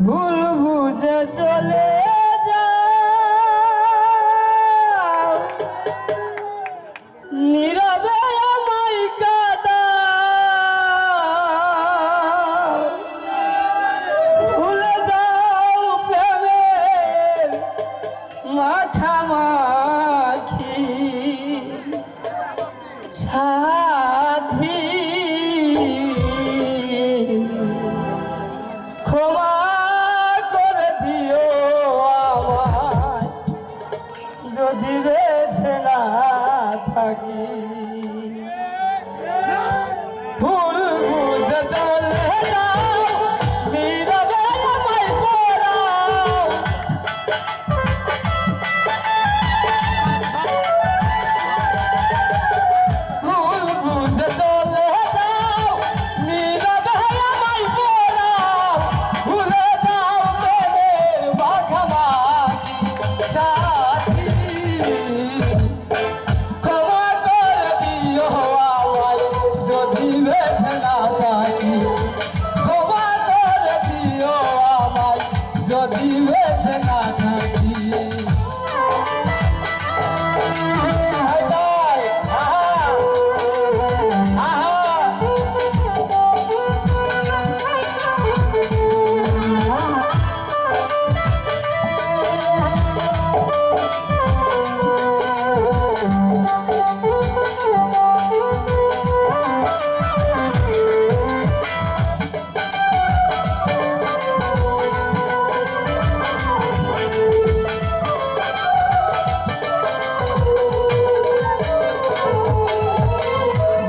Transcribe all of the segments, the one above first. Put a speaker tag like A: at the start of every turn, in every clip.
A: ভুল বুঝে চলে যাও নীরবে আমায় কাঁদাও ভুলে যাও প্রেমের মাখামাখি সাথী ক্ষমা করে দিও আমায় যদি বেঁচে না থাকি ভুল বুঝে চলে যাও নীরবে আমায় পড়াও ভুল বুঝে চলে যাও নীরবে আমায় পড়াও ভুলে যাও প্রেমের মাখামাখি সাথী ক্ষমা করে দিও আমায় যদি বেঁচে না থাকি ক্ষমা করে দিও আমায় যদি বেঁচে না থাকি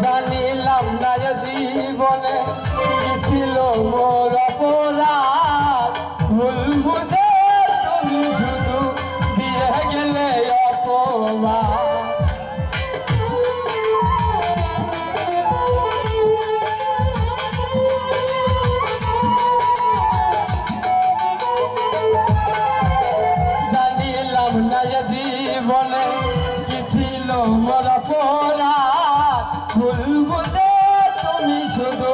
A: জানিলাম না যে জীবনে কি ছিল মোর অপরাধ ভুল বুঝে তুমি শুধু দিয়ে গেলে অপবাদ জানিলাম না যে জীবনে কি ছিল মোর অপরাধ ভুল বুঝে তুমি শুধু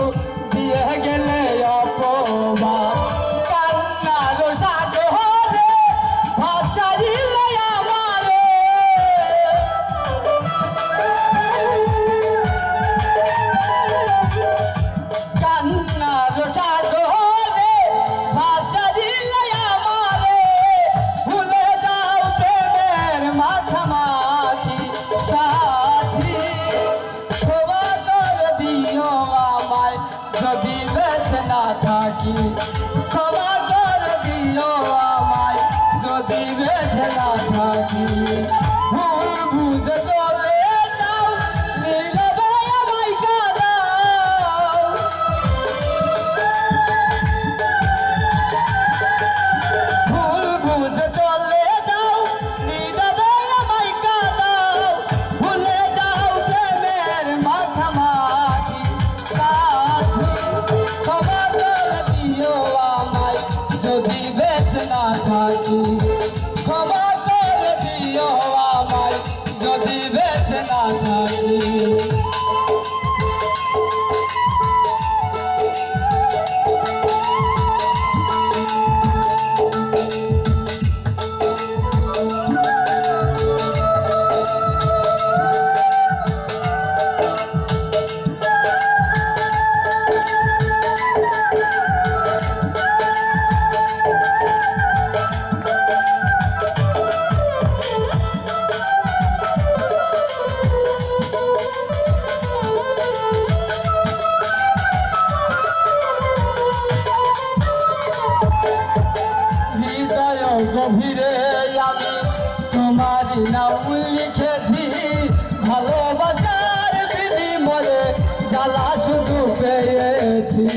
A: দিয়ে গেলে অপবাদ কান্নার সাগরে ভাসাইলে আমারে কান্নার সাগরে ভাসাইলে আমারে ভুলে যাও প্রেমের মাখামাখি সাথী ক্ষমা করে দিও আমায় যদি বেঁচে না থাকি ক্ষমা করে দিও আমায় যদি বেঁচে না থাকি ভুল বুঝে চলে যাও নীরবে আমায় কাঁদাও ভুল বুঝে চলে যাও নীরবে আমায় কাঁদাও ভুলে যাও প্রেমের মাখামাখি সাথী ক্ষমা করে দিও আমায় যদি বেঁচে না থাকি ক্ষমা করে দিও আমায় যদি বেঁচে না থাকি হৃদয় গভীরে আমি তোমারই নাম লিখেছি ভালোবাসার বিনিময়ে জ্বালা শুধু পেয়েছি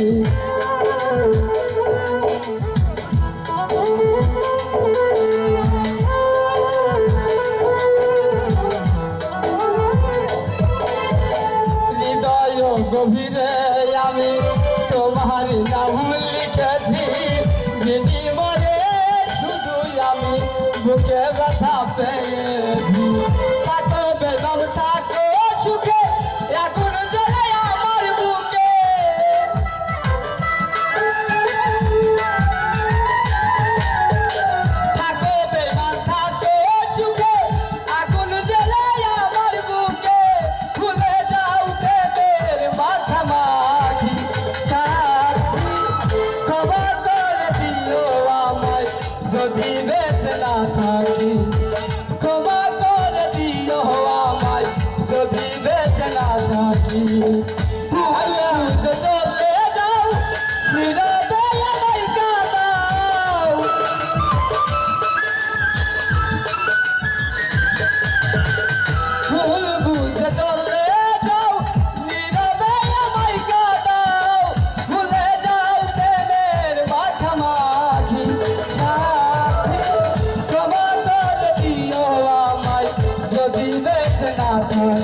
A: হৃদয় গভীরে আমি তোমারই নাম লিখেছি বিনিময়ে শুধু আমি বুকে ব্যথা পেয়েছি থাকো বেদম থাকো সুখে এখন জ্বলে আমার বুকে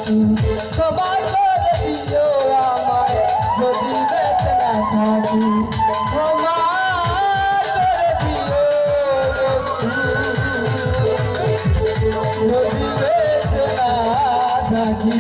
A: থাকি ক্ষমা করে দিও আমায় যদি বেঁচে না থাকি ক্ষমা করে দিও যদি বেঁচে না থাকি